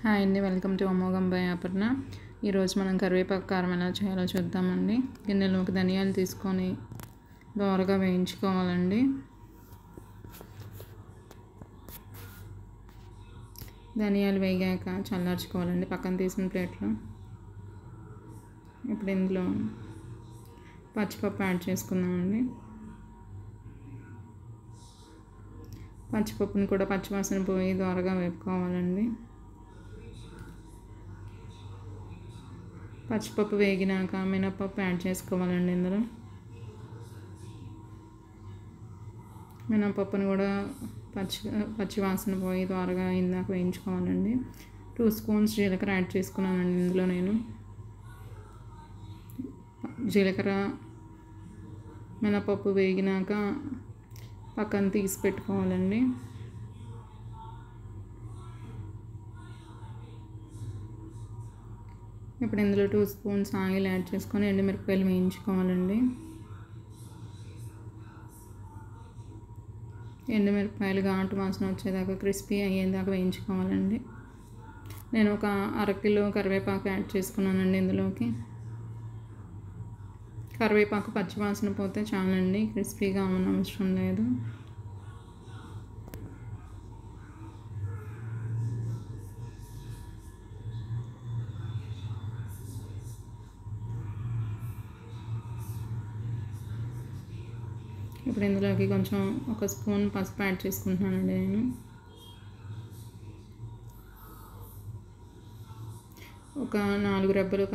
Hi అండి, welcome to అమోఘం by Aparna. ఈరోజు మనం కరివేపాకు కారం ఎలా చేయాలో చూద్దామండి. గిన్నెలోకి ధనియాలు తీసుకొని దోరగా వేయించుకోవాలండి. ధనియాలు వేగాక చల్లార్చుకోవాలండి పక్కన తీసిన ప్లేట్లో. ఇప్పుడు ఇందులో పచ్చిపప్పు యాడ్ చేసుకుందామండి. పచ్చిపప్పుని కూడా పచ్చివాసన పోయి దోరగా వేపుకోవాలండి. పచ్చిపప్పు వేగినాక మినపప్పు యాడ్ చేసుకోవాలండి. ఇందులో మినపప్పుని కూడా పచ్చివాసన పోయి త్వరగా ఇందాక వేయించుకోవాలండి. 2 స్పూన్స్ జీలకర్ర యాడ్ చేసుకున్నానండి. ఇందులో నేను జీలకర్ర మినపప్పు వేగినాక పక్కన తీసి పెట్టుకోవాలండి. ఇప్పుడు ఇందులో 2 స్పూన్స్ ఆయిల్ యాడ్ చేసుకొని ఎండుమిరపకాయలు వేయించుకోవాలండి. ఎండుమిరపకాయలు ఘాటు వాసన వచ్చేదాకా క్రిస్పీ అయ్యేదాకా వేయించుకోవాలండి. నేను ఒక అరకిలో కరివేపాకు యాడ్ చేసుకున్నానండి. ఇందులోకి కరివేపాకు పచ్చివాసన పోతే చాలండి, క్రిస్పీగా అవసరం లేదు. ఇప్పుడు ఇందులోకి కొంచెం 1 స్పూన్ పసుపు యాడ్ చేసుకుంటున్నానండి. నేను ఒక 4 రెబ్బలు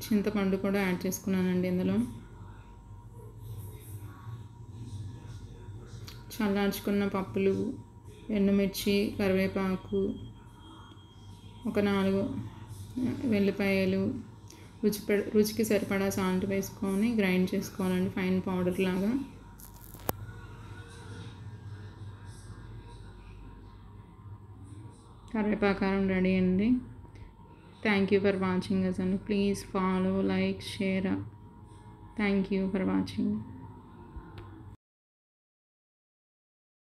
చింతపండు కూడా యాడ్ చేసుకున్నానండి. ఇందులో చల్లార్చుకున్న పప్పులు, ఎండుమిర్చి, కరివేపాకు, ఒక 4 వెల్లిపాయలు, రుచికి సరిపడా సాల్ట్ వేసుకొని గ్రైండ్ చేసుకోవాలండి ఫైన్ పౌడర్ లాగా. కరివేపాకు కారం రెడీ అండి. Thank you for watching us and please follow, like, share. Thank you for watching.